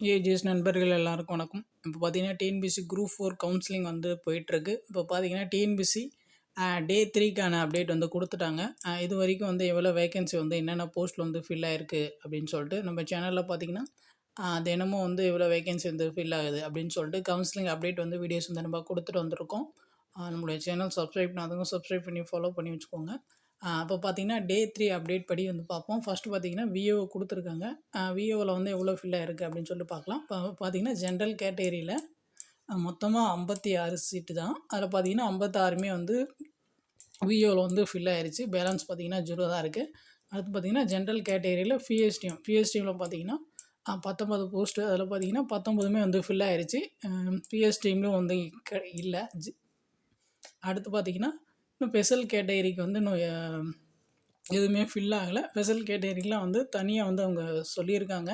AGS நண்பர்கள் எல்லாருக்கும் வணக்கம். இப்போ பார்த்தீங்கன்னா டிஎன்பிஎஸ்சி குரூப் 4 கவுன்சிலிங் வந்து போயிட்டுருக்கு. இப்போ பார்த்தீங்கன்னா டிஎன்பிஎஸ்சி டே 3க்கான அப்டேட் வந்து கொடுத்துட்டாங்க. இது வரைக்கும் வந்து எவ்வளோ வேகன்சி வந்து என்னென்ன போஸ்ட்டில் வந்து ஃபில் ஆயிருக்கு அப்படின்னு சொல்லிட்டு நம்ம சேனலில் பார்த்தீங்கன்னா தினமும் வந்து எவ்வளோ வேகன்சி வந்து ஃபில் ஆகுது அப்படின்னு சொல்லிட்டு கவுன்சிலிங் அப்டேட் வந்து வீடியோஸ் வந்து நம்ம கொடுத்துட்டு வந்திருக்கோம். நம்மளுடைய சேனல் சப்ஸ்கிரைப் பண்ணாதவங்க சப்ஸ்கிரைப் பண்ணி ஃபாலோ பண்ணி வச்சுக்கோங்க. அப்போ பார்த்தீங்கன்னா டே 3 அப்டேட் படி வந்து பார்ப்போம். ஃபஸ்ட்டு பார்த்தீங்கன்னா விஏஓ கொடுத்துருக்காங்க. விஏஓவில் வந்து எவ்வளோ ஃபில் ஆயிருக்கு அப்படின்னு சொல்லிட்டு பார்க்கலாம். இப்போ பார்த்தீங்கன்னா ஜென்ரல் கேட்டகரியில் மொத்தமாக 56 சீட்டு தான். அதில் பார்த்தீங்கன்னா 56மே வந்து விஏஓவில் வந்து ஃபில் ஆயிருச்சு. பேலன்ஸ் பார்த்தீங்கன்னா 0 தான் இருக்குது. அடுத்து பார்த்தீங்கன்னா ஜென்ரல் கேட்டகரியில் பிஎஸ்டிஎம்மில் பார்த்தீங்கன்னா 19 போஸ்ட்டு. அதில் பார்த்தீங்கன்னா 19மே வந்து ஃபில் ஆயிருச்சு. பிஎஸ்டிஎம்லும் வந்து இல்லை. அடுத்து பார்த்தீங்கன்னா இன்னும் ஸ்பெஷல் கேட்டகரிக்கு வந்து இன்னும் எதுவுமே ஃபில் ஆகலை. ஸ்பெஷல் கேட்டகரிக்கெலாம் வந்து தனியாக வந்து அவங்க சொல்லியிருக்காங்க.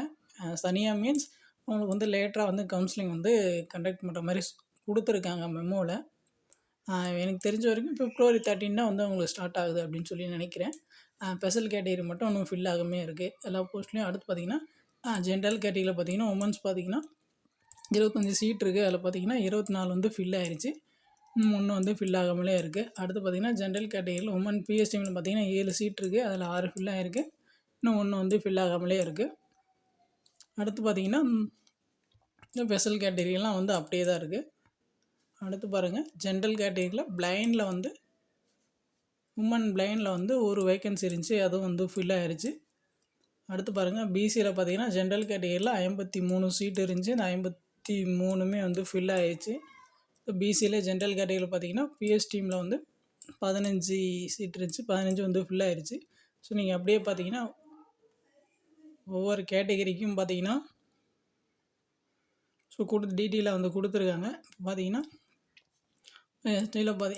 தனியாக மீன்ஸ் அவங்களுக்கு வந்து லேட்டராக வந்து கவுன்சிலிங் வந்து கண்டக்ட் பண்ணுற மாதிரி கொடுத்துருக்காங்க மெமோவில். எனக்கு தெரிஞ்ச வரைக்கும் February 13 தான் வந்து அவங்களுக்கு ஸ்டார்ட் ஆகுது அப்படின்னு சொல்லி நினைக்கிறேன். ஸ்பெஷல் கேட்டகரி மட்டும் இன்னும் ஃபில் ஆகாமே இருக்குது எல்லா போஸ்ட்லேயும். அடுத்து பார்த்திங்கன்னா ஜென்ரல் கேட்டகரியில் பார்த்திங்கன்னா உமன்ஸ் பார்த்திங்கன்னா 25 சீட் இருக்குது. அதில் பார்த்திங்கன்னா 24 வந்து ஃபில் ஆயிடுச்சு. இன்னும் 1 வந்து ஃபில் ஆகாமலே இருக்குது. அடுத்து பார்த்திங்கன்னா ஜென்ரல் கேட்டகரியில் உமன் பிஎஸ்டிஎம்மில் பார்த்திங்கன்னா 7 சீட் இருக்குது. அதில் 6 ஃபில் ஆகிருக்கு. இன்னும் 1 வந்து ஃபில் ஆகாமலே இருக்குது. அடுத்து பார்த்திங்கன்னா ஸ்பெஷல் கேட்டகரியெல்லாம் வந்து அப்படியே தான் இருக்குது. அடுத்து பாருங்கள் ஜென்ரல் கேட்டகரியில் பிளைண்டில் வந்து உமன் பிளைண்டில் வந்து ஒரு வேக்கன்சி இருந்துச்சு. அதுவும் வந்து ஃபில் ஆகிருச்சு. அடுத்து பாருங்கள் பிசியில் பார்த்திங்கன்னா ஜென்ரல் கேட்டகரியில் 53 சீட்டு இருந்துச்சு. இந்த 53மே வந்து ஃபில் ஆகிடுச்சு. இப்போ பிசியில் ஜென்ரல் கேட்டகரியில் பார்த்திங்கன்னா பிஎஸ் டீமில் வந்து 15 சீட் இருந்துச்சு. 15 வந்து ஃபில் ஆகிடுச்சு. ஸோ நீங்கள் அப்படியே பார்த்தீங்கன்னா ஒவ்வொரு கேட்டகரிக்கும் பார்த்தீங்கன்னா டீட்டெயிலாக வந்து கொடுத்துருக்காங்க. பார்த்தீங்கன்னா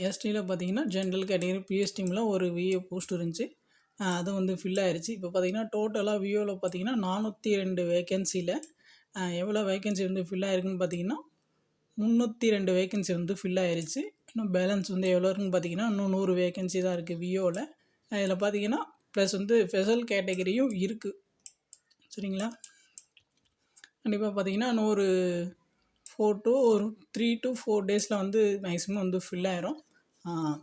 எஸ்டியில் பார்த்தீங்கன்னா ஜென்ரல் கேட்டகரி பிஎஸ் டீமில் ஒரு விஏ போஸ்ட் இருந்துச்சு. அது வந்து ஃபில் ஆகிடுச்சு. இப்போ பார்த்தீங்கன்னா டோட்டலாக விஏவில் பார்த்தீங்கன்னா 402 வேக்கன்சியில் எவ்வளோ வேக்கன்சி வந்து ஃபில் ஆகிருக்குன்னு பார்த்தீங்கன்னா 302 வேக்கன்சி வந்து ஃபில் ஆகிருச்சு. இன்னும் பேலன்ஸ் வந்து எவ்வளோ இருக்குன்னு பார்த்தீங்கன்னா இன்னும் 100 வேக்கன்சி தான் இருக்குது விஓவில். இதில் பார்த்தீங்கன்னா ப்ளஸ் வந்து ஸ்பெஷல் கேட்டகரியும் இருக்குது. சரிங்களா? கண்டிப்பாக பார்த்தீங்கன்னா இன்னும் ஒரு 3 to 4 டேஸில் வந்து மேக்ஸிமம் வந்து ஃபில் ஆயிரும்.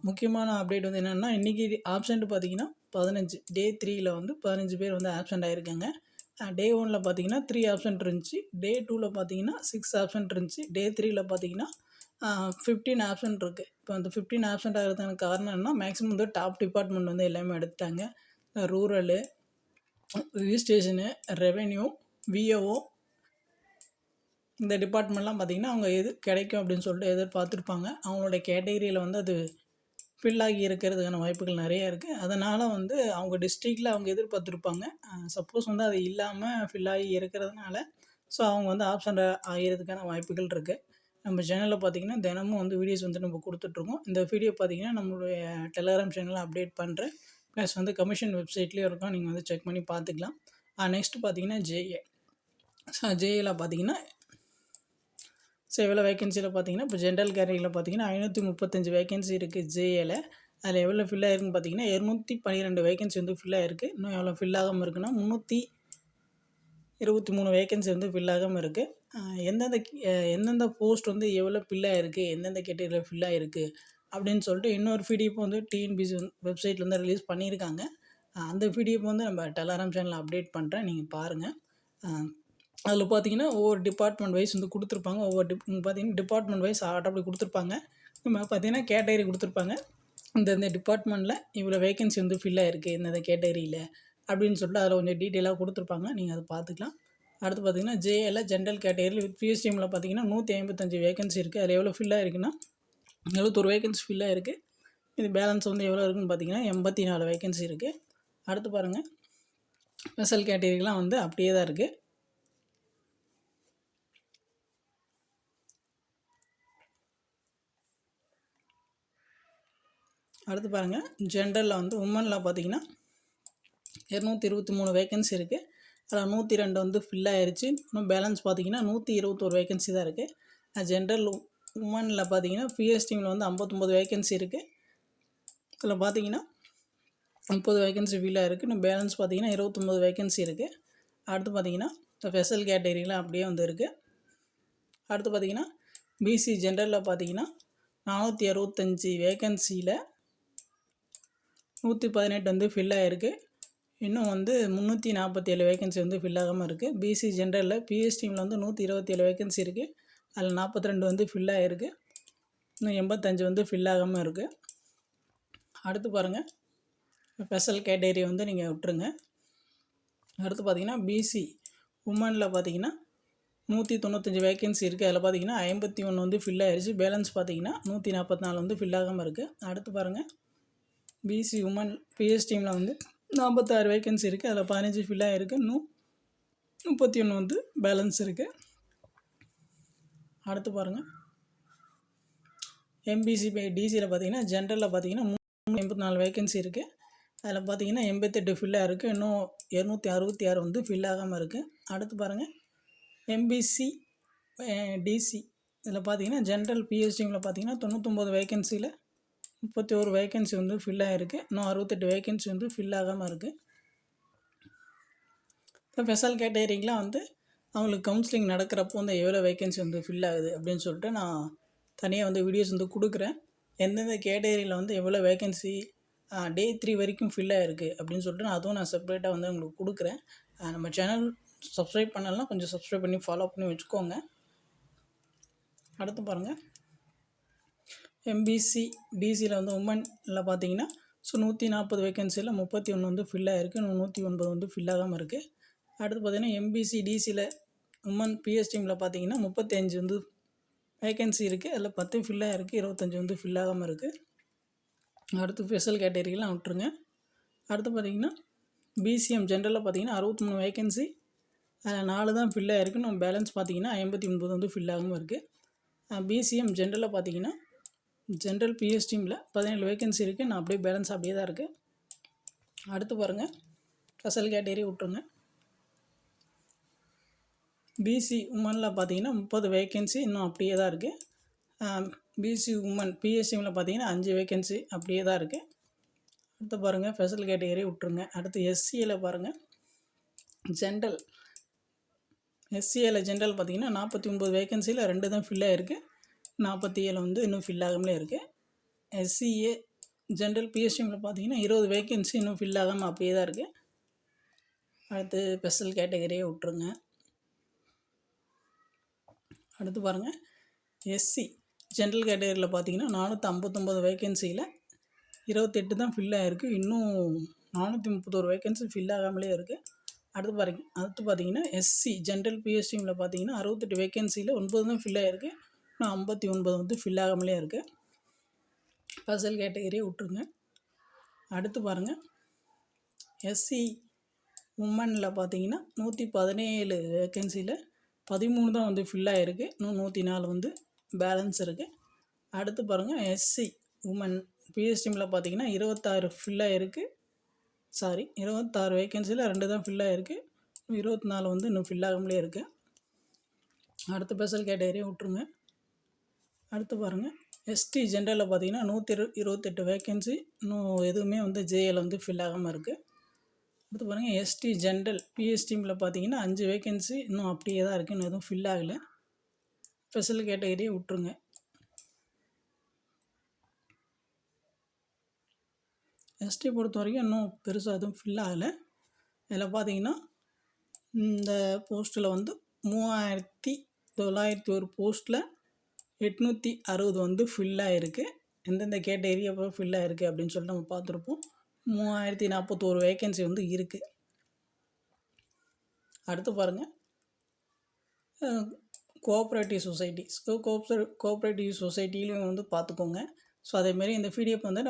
முக்கியமான அப்டேட் வந்து என்னென்னா இன்றைக்கி ஆப்சண்ட் பார்த்தீங்கன்னா 15 டே 3ல் வந்து 15 பேர் வந்து ஆப்சண்ட் ஆகிருக்காங்க. டே 1ல் பார்த்தீங்கன்னா 3 ஆப்சண்ட் இருந்துச்சு. டே 2ல் பார்த்தீங்கன்னா 6 ஆப்சண்ட் இருந்துச்சு. டே 3ல் பார்த்தீங்கன்னா 15 ஆப்சண்ட் இருக்குது. இப்போ அந்த 15 ஆப்சண்ட் ஆகிறதுக்கான காரணம் என்ன, மேக்ஸிமம் வந்து டாப் டிபார்ட்மெண்ட் வந்து எல்லாமே எடுத்துட்டாங்க. ரூரலு, ரிஜிஸ்ட்ரேஷனு, ரெவென்யூ, விஏஓ இந்த டிபார்ட்மெண்ட்லாம் பார்த்திங்கன்னா அவங்க எது கிடைக்கும் அப்படின்னு சொல்லிட்டு எதிர்பார்த்துருப்பாங்க. அவங்களோட கேட்டகரியில் வந்து அது ஃபில் ஆகி இருக்கிறதுக்கான வாய்ப்புகள் நிறையா இருக்குது. அதனால் வந்து அவங்க டிஸ்ட்ரிக்டில் அவங்க எதிர்பார்த்துருப்பாங்க. சப்போஸ் வந்து அது இல்லாமல் ஃபில் ஆகி இருக்கிறதுனால ஸோ அவங்க வந்து ஆப்சண்ட் ஆகிறதுக்கான வாய்ப்புகள் இருக்குது. நம்ம சேனலில் பார்த்திங்கன்னா தினமும் வந்து வீடியோஸ் வந்து நம்ம கொடுத்துட்ருக்கோம். இந்த வீடியோ பார்த்திங்கன்னா நம்மளுடைய டெலகிராம் சேனலில் அப்டேட் பண்ணுறேன். ப்ளஸ் வந்து கமிஷன் வெப்சைட்லேயும் இருக்கும், நீங்கள் வந்து செக் பண்ணி பார்த்துக்கலாம். நெக்ஸ்ட்டு பார்த்திங்கன்னா ஜேஏல பார்த்திங்கன்னா எவ்வளோ வேக்கன்சியில் பார்த்தீங்கன்னா இப்போ ஜென்ரல் கேட்டகரியில் பார்த்தீங்கன்னா 535 வேக்கன்சி இருக்குது ஜேஏல. அதில் எவ்வளோ ஃபில் ஆகிருக்குன்னு பார்த்தீங்கன்னா 212 வேக்கன்சி வந்து ஃபில் ஆகிருக்கு. இன்னும் எவ்வளோ ஃபில் ஆகாமல் இருக்குன்னா 323 வேக்கன்சி வந்து ஃபில் ஆகாமல் இருக்குது. எந்தெந்த போஸ்ட் வந்து எவ்வளோ ஃபில் ஆகிருக்கு, எந்தெந்த கேட்டகரியில் ஃபில் ஆகிருக்கு அப்படின்னு சொல்லிட்டு இன்னொரு பிடிஎஃப் வந்து டிஎன்பிஎஸ்சி வெப்சைட்டில் வந்து ரிலீஸ் பண்ணியிருக்காங்க. அந்த பிடிஎஃப் வந்து நம்ம டெலகிராம் சேனலில் அப்டேட் பண்ணுறேன், நீங்கள் பாருங்கள். அதில் பார்த்தீங்கன்னா ஒவ்வொரு டிபார்ட்மெண்ட் வைஸ் வந்து கொடுத்துருப்பாங்க. பார்த்தீங்கன்னா டிபார்ட்மெண்ட் வைஸ் ஆட்டோப்படி கொடுத்துருப்பாங்க. நம்ம பார்த்தீங்கன்னா கேட்டகரி கொடுத்துருப்பாங்க. இந்த டிபார்ட்மெண்ட்டில் இவ்வளோ வேக்கன்சி வந்து ஃபில் ஆகிருக்கு இந்த கேட்டகரியில் அப்படின்னு சொல்லிட்டு அதில் கொஞ்சம் டீட்டெயிலாக கொடுத்துருப்பாங்க, நீங்கள் அதை பார்த்துக்கலாம். அடுத்து பார்த்தீங்கன்னா ஜேஏல ஜென்ரல் கேட்டகரியில் வித் பிஎஸ்டிஎம்மில் பார்த்தீங்கன்னா 155 வேக்கன்சி இருக்குது. அதில் எவ்வளோ ஃபில் ஆகிருக்குன்னா 71 வேக்கன்சி ஃபில் ஆகிருக்கு. இது பேலன்ஸ் வந்து எவ்வளோ இருக்குன்னு பார்த்தீங்கன்னா 84 வேக்கன்சி இருக்குது. அடுத்து பாருங்கள் ஸ்பெஷல் கேட்டகரிலாம் வந்து அப்படியே தான் இருக்குது. அடுத்து பாருங்கள் ஜென்ரலில் வந்து உமனில் பார்த்தீங்கன்னா 223 வேக்கன்சி இருக்குது. அதில் 102 வந்து ஃபில் ஆகிருச்சு. இன்னும் பேலன்ஸ் பார்த்தீங்கன்னா 121 வேக்கன்சி தான் இருக்குது. ஜென்ரல் உமனில் பார்த்தீங்கன்னா பிஎஸ் டீமில் வந்து 59 வேக்கன்சி இருக்குது. இதில் பார்த்தீங்கன்னா 30 வேக்கன்சி ஃபில் ஆகிருக்கு. இன்னும் பேலன்ஸ் பார்த்தீங்கன்னா 29 வேக்கன்சி இருக்குது. அடுத்து பார்த்தீங்கன்னா ஸோ ஸ்பெஷல் கேட்டகரிலாம் அப்படியே வந்து இருக்குது. அடுத்து பார்த்திங்கன்னா பிசி ஜென்ரலில் பார்த்திங்கன்னா 465 வேக்கன்சியில் 118 வந்து ஃபில் ஆகிருக்கு. இன்னும் வந்து 347 வேக்கன்சி வந்து ஃபில் ஆகாமல் இருக்குது. பிசி ஜென்ரலில் பிஎஸ் டீமில் வந்து 127 வேக்கன்சி இருக்குது. அதில் 42 வந்து ஃபில் ஆகிருக்கு. இன்னும் 85 வந்து ஃபில் ஆகாமல் இருக்குது. அடுத்து பாருங்கள், ஸ்பெஷல் கேட்டகரி வந்து நீங்கள் விட்டுருங்க. அடுத்து பார்த்திங்கன்னா பிசி உமனில் பார்த்திங்கன்னா 195 வேக்கன்சி இருக்குது. அதில் பார்த்திங்கன்னா 51 வந்து ஃபில் ஆகிடுச்சு. பேலன்ஸ் பார்த்திங்கன்னா 144 வந்து ஃபில் ஆகாமல் இருக்குது. அடுத்து பாருங்கள், பிசி உமன் பிஎஸ் டீமில் வந்து 46 வேக்கன்சி இருக்குது. அதில் 15 ஃபில் ஆகிருக்கு. இன்னும் 31 வந்து பேலன்ஸ் இருக்குது. அடுத்து பாருங்கள், எம்பிசி டிசியில் பார்த்திங்கன்னா ஜென்ரலில் பார்த்திங்கன்னா 384 வேக்கன்சி இருக்குது. அதில் பார்த்திங்கன்னா 88 ஃபில்லாக இருக்குது. இன்னும் 266 வந்து ஃபில் ஆகாமல் இருக்குது. அடுத்து பாருங்கள், எம்பிசி டிசி இதில் பார்த்திங்கன்னா ஜென்ரல் பிஎஸ் டீமில் பார்த்திங்கன்னா 99 வேக்கன்சியில் 31 வேக்கன்சி வந்து ஃபில் ஆகிருக்கு. இன்னும் 68 வேக்கன்சி வந்து ஃபில் ஆகாமல் இருக்குது. இப்போ ஸ்பெஷல் கேட்டகரிக்கெலாம் வந்து அவங்களுக்கு கவுன்சிலிங் நடக்கிறப்போ வந்து எவ்வளோ வேக்கன்சி வந்து ஃபில் ஆகுது அப்படின்னு சொல்லிட்டு நான் தனியாக வந்து வீடியோஸ் வந்து கொடுக்குறேன். எந்தெந்த கேட்டகரியில் வந்து எவ்வளோ வேக்கன்சி டே 3 வரைக்கும் ஃபில் ஆகிருக்கு அப்படின்னு சொல்லிட்டு அதுவும் நான் செப்பரேட்டாக வந்து உங்களுக்கு கொடுக்குறேன். நம்ம சேனல் சப்ஸ்கிரைப் பண்ணலாம், கொஞ்சம் சப்ஸ்கிரைப் பண்ணி ஃபாலோ பண்ணி வச்சுக்கோங்க. அடுத்து பாருங்கள், எம்பிசி டிசியில் வந்து உமனில் பார்த்தீங்கன்னா 140 வேக்கன்சியில் 31 வந்து ஃபில் ஆகிருக்கு. இன்னும் 109 வந்து ஃபில் ஆகாமல் இருக்குது. அடுத்து பார்த்திங்கன்னா எம்பிசி டிசியில் உமன் பிஎஸ் டீமில் பார்த்தீங்கன்னா 35 வந்து வேக்கன்சி இருக்குது. அதில் 10 ஃபில் ஆகிருக்கு. 25 வந்து ஃபில் ஆகாமல் இருக்குது. அடுத்து ஸ்பெஷல் கேட்டகரிலாம் விட்டுருங்க. அடுத்து பார்த்திங்கன்னா பிசிஎம் ஜென்ரலில் பார்த்திங்கன்னா 63 வேக்கன்சி, அதில் 4 தான் ஃபில் ஆகிருக்கு. நம்ம பேலன்ஸ் பார்த்திங்கன்னா 59 வந்து ஃபில் ஆகாமல் இருக்குது. பிசிஎம் ஜென்ரலில் பார்த்திங்கன்னா ஜென்ரல் பிஎஸ் டீமில் 17 வேக்கன்சி இருக்குது. நான் அப்படியே பேலன்ஸ் அப்படியே தான் இருக்குது. அடுத்து பாருங்கள், ஸ்பெஷல் கேட்டகரி விட்டுருங்க. பிசி உமனில் பார்த்தீங்கன்னா 30 வேக்கன்சி இன்னும் அப்படியே தான் இருக்குது. பிசி உமன் பிஎஸ் டீமில் பார்த்தீங்கன்னா 5 வேக்கன்சி அப்படியே தான் இருக்குது. அடுத்து பாருங்கள், ஸ்பெஷல் கேட்டகரி விட்டுருங்க. அடுத்து எஸ்சியில் பாருங்கள், ஜென்ரல் எஸ்சியில் ஜென்ரல் பார்த்தீங்கன்னா 49 வேக்கன்சியில் 2 தான் ஃபில் ஆகிருக்கு. 47 வந்து இன்னும் ஃபில் ஆகாமலே இருக்குது. எஸ்சிஏ ஜென்ரல் பிஎஸ்டிஎம்மில் பார்த்தீங்கன்னா 20 வேக்கன்சி இன்னும் ஃபில் ஆகாமல் அப்படியே தான் இருக்குது. அடுத்து ஸ்பெஷல் கேட்டகரியே விட்டுருங்க. அடுத்து பாருங்கள், எஸ்சி ஜென்ரல் கேட்டகரியில் பார்த்தீங்கன்னா 459 வேக்கன்சியில் 28 தான் ஃபில் ஆகிருக்கு. இன்னும் 431 வேக்கன்சி ஃபில் ஆகாமலே இருக்குது. அடுத்து பார்த்தீங்கன்னா எஸ்சி ஜென்ரல் பிஎஸ்டிஎம்மில் பார்த்தீங்கன்னா 68 வேக்கன்சியில் 9 தான் ஃபில் ஆகிருக்கு. இன்னும் 59 வந்து ஃபில் ஆகாமலே இருக்குது. ஸ்பெஷல் கேட்டகரியை விட்டுருங்க. அடுத்து பாருங்கள், எஸ்சி உமனில் பார்த்தீங்கன்னா 117 வேக்கன்சியில் 13 தான் வந்து ஃபில் ஆகிருக்கு. இன்னும் 104 வந்து பேலன்ஸ் இருக்குது. அடுத்து பாருங்கள், எஸ்சி உமன் பிஎஸ்டிஎம்மில் பார்த்தீங்கன்னா 26 ஃபில் ஆகிருக்கு. 26 வேக்கன்சியில் 2 தான் ஃபில் ஆகிருக்கு. 24 வந்து இன்னும் ஃபில் ஆகாமலே இருக்குது. அடுத்து ஸ்பெஷல் கேட்டகரியை விட்டுருங்க. அடுத்து பாருங்கள், எஸ்டி ஜென்ரலில் பார்த்தீங்கன்னா 128 வேக்கன்சி இன்னும் எதுவுமே வந்து ஜேஏல வந்து ஃபில் ஆகாமல் இருக்குது. அடுத்து பாருங்கள், எஸ்டி ஜென்ரல் பிஎஸ்டிஎம்மில் பார்த்தீங்கன்னா 5 வேக்கன்சி இன்னும் அப்படியே தான் இருக்குது. இன்னும் எதுவும் ஃபில் ஆகலை. ஸ்பெஷல் கேட்டகரியை விட்டுருங்க. எஸ்டி பொறுத்த வரைக்கும் இன்னும் பெருசாக எதுவும் ஃபில் ஆகலை. இதில் பார்த்தீங்கன்னா இந்த போஸ்ட்டில் வந்து 3901 போஸ்ட்டில் 860 வந்து ஃபில் ஆகிருக்கு. எந்தெந்த கேட்டகரி அப்போ ஃபில் ஆகிருக்கு அப்படின்னு சொல்லிட்டு நம்ம பார்த்துருப்போம். 3041 வேக்கன்சி வந்து இருக்குது. அடுத்து பாருங்கள், கோஆப்ரேட்டிவ் சொசைட்டி கோஆப்ரேட்டிவ் சொசைட்டிலையும் வந்து பார்த்துக்கோங்க. ஸோ அதேமாரி இந்த பிடிஎஃப் வந்து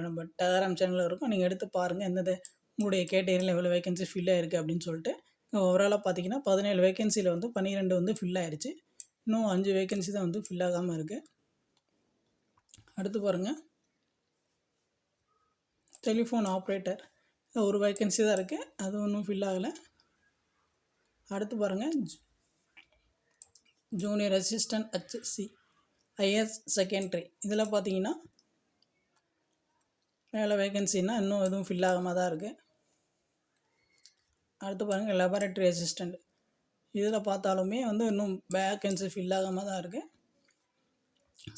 நம்ம டெலகிராம் சேனலில் இருக்கும். நீங்கள் எடுத்து பாருங்கள் எந்தெந்த உங்களுடைய கேட்டகரியில் எவ்வளோ வேக்கன்சி ஃபில் ஆகிருக்கு அப்படின்னு சொல்லிட்டு. ஓவராலாக பார்த்தீங்கன்னா 17 வேக்கன்சியில் வந்து 12 வந்து ஃபில் ஆகிடுச்சு. இன்னும் 5 வேக்கன்சி தான் வந்து ஃபில் ஆகாமல் இருக்குது. அடுத்து பாருங்கள், டெலிஃபோன் ஆப்ரேட்டர் ஒரு வேக்கன்சி தான் இருக்குது. அது ஒன்றும் ஃபில் ஆகலை. அடுத்து பாருங்கள், junior assistant HSC higher secondary இதில் பார்த்தீங்கன்னா மேலே வேக்கன்சின்னா இன்னும் எதுவும் ஃபில் ஆகாமல் தான் இருக்குது. அடுத்து பாருங்கள், லெபார்ட்டரி அசிஸ்டண்ட் இதில் பார்த்தாலுமே வந்து இன்னும் வேக்கன்சி ஃபில் ஆகாமல் தான் இருக்குது.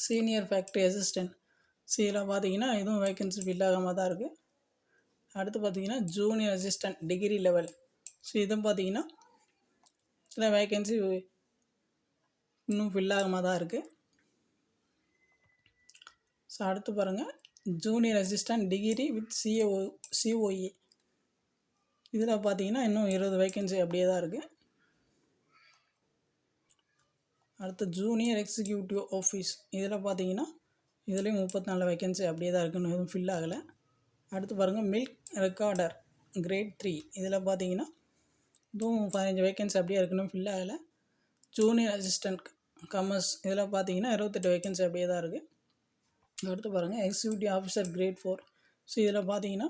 சீனியர் ஃபேக்ட்ரி அசிஸ்டன்ட் இதில் பார்த்தீங்கன்னா இதுவும் வேக்கன்சி ஃபில் ஆகாமல் தான் இருக்குது. அடுத்து பார்த்தீங்கன்னா ஜூனியர் அசிஸ்டன்ட் டிகிரி லெவல். இதுவும் பார்த்தீங்கன்னா சில வேக்கன்சி இன்னும் ஃபில் ஆகாமல் தான் இருக்குது. அடுத்து பாருங்கள் junior assistant degree with COE. இதில் பார்த்தீங்கன்னா இன்னும் 20 வேக்கன்சி அப்படியே தான் இருக்குது. அடுத்து ஜூனியர் எக்ஸிக்யூட்டிவ் ஆஃபீஸ். இதில் பார்த்தீங்கன்னா இதுலேயும் 34 வேக்கன்சி அப்படியே தான் இருக்குன்னு எதுவும் ஃபில் ஆகலை. அடுத்து பாருங்கள் மில்க் ரெக்கார்டர் கிரேட் 3. இதில் பார்த்தீங்கன்னா இதுவும் 15 வேக்கன்சி அப்படியே இருக்குன்னு ஃபில் ஆகலை. Junior assistant commerce. இதில் பார்த்தீங்கன்னா 28 வேக்கன்சி அப்படியே தான் இருக்குது. அடுத்து பாருங்கள் எக்ஸிக்யூட்டிவ் ஆஃபீஸர் கிரேட் 4. இதில் பார்த்தீங்கன்னா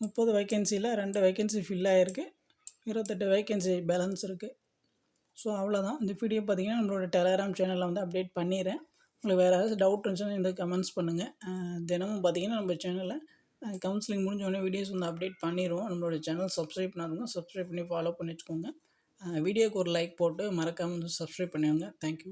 30 வேக்கன்சியில் 2 வேக்கன்சி ஃபில் ஆகிருக்கு. 28 வேக்கன்சி பேலன்ஸ் இருக்குது. அவ்வளோதான். இந்த வீடியோ பார்த்தீங்கன்னா நம்மளோட டெலகிராம் சேனலில் வந்து அப்டேட் பண்ணிடுறேன். உங்களுக்கு வேறு ஏதாச்சும் டவுட் இருந்துச்சுன்னா இந்த கமெண்ட்ஸ் பண்ணுங்கள். தினமும் பார்த்தீங்கன்னா நம்ம சேனலில் கவுன்சிலிங் முடிஞ்சோடனே வீடியோஸ் வந்து அப்டேட் பண்ணிடுவோம். நம்மளோட சேனல் சப்ஸ்கிரைப் பண்ணாதவங்க சப்ஸ்கிரைப் பண்ணி ஃபாலோ பண்ணி வச்சுக்கோங்க. வீடியோக்கு ஒரு லைக் போட்டு மறக்காமல் வந்து சப்ஸ்கிரைப் பண்ணிடுங்க. தேங்க்யூ.